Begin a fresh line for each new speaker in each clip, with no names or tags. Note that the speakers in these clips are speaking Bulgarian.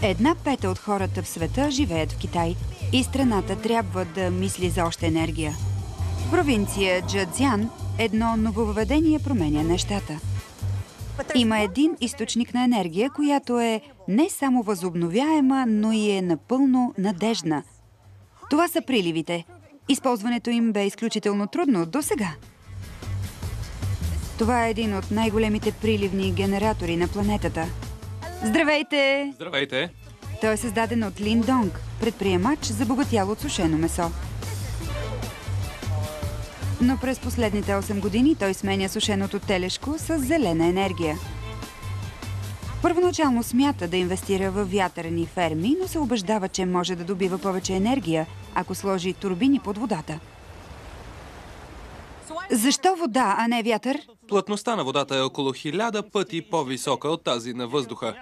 1/5 от хората в света живеят в Китай и страната трябва да мисли за още енергия. В провинция Джадзян едно нововъведение променя нещата. Има един източник на енергия, която е не само възобновяема, но и е напълно надеждна. Това са приливите. Използването им бе изключително трудно досега. Това е един от най-големите приливни генератори на планетата. Здравейте!
Здравейте!
Той е създаден от Лин Донг, предприемач, забогатял от сушено месо. Но през последните 8 години той сменя сушеното телешко с зелена енергия. Първоначално смята да инвестира в вятърни ферми, но се убеждава, че може да добива повече енергия, ако сложи турбини под водата. Защо вода, а не вятър?
Плътността на водата е около 1000 пъти по-висока от тази на въздуха.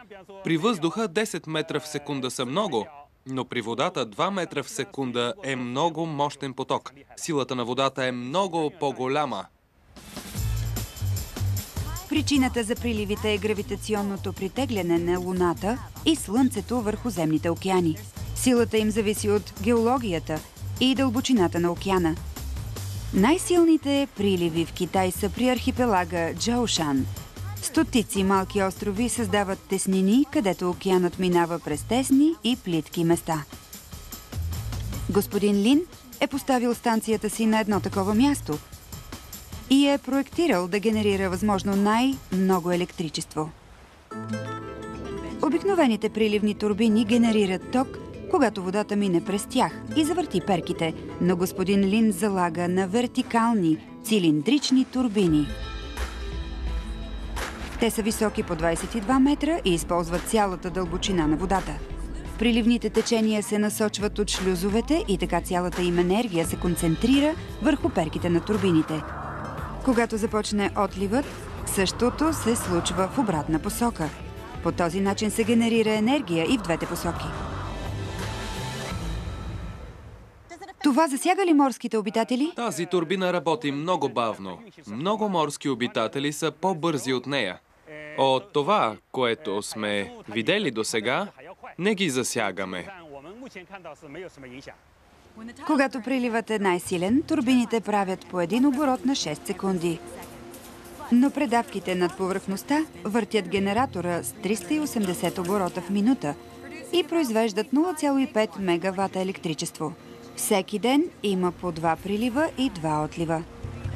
При въздуха 10 метра в секунда са много, но при водата 2 метра в секунда е много мощен поток. Силата на водата е много по-голяма.
Причината за приливите е гравитационното притегляне на Луната и Слънцето върху земните океани. Силата им зависи от геологията и дълбочината на океана. Най-силните приливи в Китай са при архипелага Джоушан. Стотици малки острови създават теснини, където океанът минава през тесни и плитки места. Господин Лин е поставил станцията си на едно такова място и е проектирал да генерира възможно най-много електричество. Обикновените приливни турбини генерират ток, когато водата мине през тях и завърти перките, но господин Лин залага на вертикални, цилиндрични турбини. Те са високи по 22 метра и използват цялата дълбочина на водата. Приливните течения се насочват от шлюзовете и така цялата им енергия се концентрира върху перките на турбините. Когато започне отливът, същото се случва в обратна посока. По този начин се генерира енергия и в двете посоки. Това засяга ли морските обитатели?
Тази турбина работи много бавно. Много морски обитатели са по-бързи от нея. От това, което сме видели досега, не ги засягаме.
Когато приливът е най-силен, турбините правят по един оборот на 6 секунди. Но предавките над повърхността въртят генератора с 380 оборота в минута и произвеждат 0,5 мегавата електричество. Всеки ден има по 2 прилива и 2 отлива.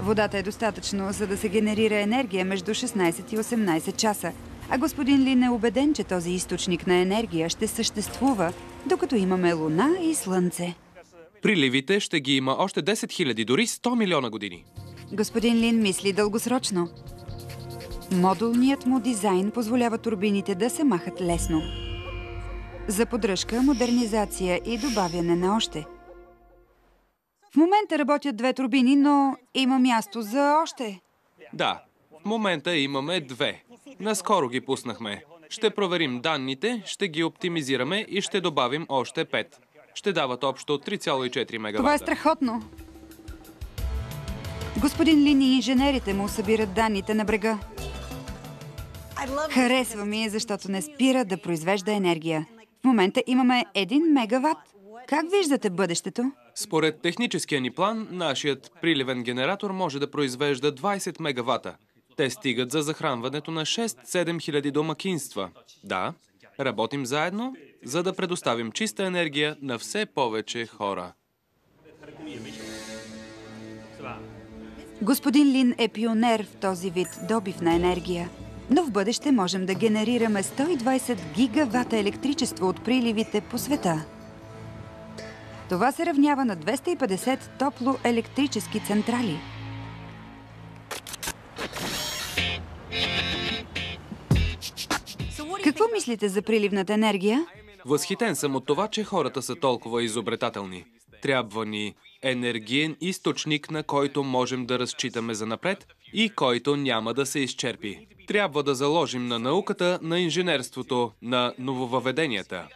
Водата е достатъчно, за да се генерира енергия между 16 и 18 часа, а господин Лин е убеден, че този източник на енергия ще съществува, докато имаме Луна и Слънце.
Приливите ще ги има още 10 000, дори 100 милиона години.
Господин Лин мисли дългосрочно. Модулният му дизайн позволява турбините да се махат лесно. За поддръжка, модернизация и добавяне на още. В момента работят 2 турбини, но има място за още.
Да, в момента имаме 2. Наскоро ги пуснахме. Ще проверим данните, ще ги оптимизираме и ще добавим още 5. Ще дават общо 3,4 мегавата.
Това е страхотно. Господин Лин и инженерите му събират данните на брега. Харесва ми, защото не спира да произвежда енергия. В момента имаме 1 мегават. Как виждате бъдещето?
Според техническия ни план, нашият приливен генератор може да произвежда 20 мегавата. Те стигат за захранването на 6-7 хиляди домакинства. Да, работим заедно, за да предоставим чиста енергия на все повече хора.
Господин Лин е пионер в този вид добив на енергия. Но в бъдеще можем да генерираме 120 гигавата електричество от приливите по света. Това се равнява на 250 топлоелектрически централи. Какво мислите за приливната енергия?
Възхитен съм от това, че хората са толкова изобретателни. Трябва ни енергиен източник, на който можем да разчитаме занапред и който няма да се изчерпи. Трябва да заложим на науката, на инженерството, на нововъведенията.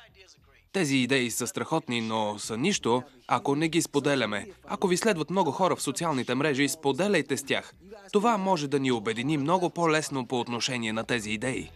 Тези идеи са страхотни, но са нищо, ако не ги споделяме. Ако ви следват много хора в социалните мрежи, споделяйте с тях. Това може да ни обедини много по-лесно по отношение на тези идеи.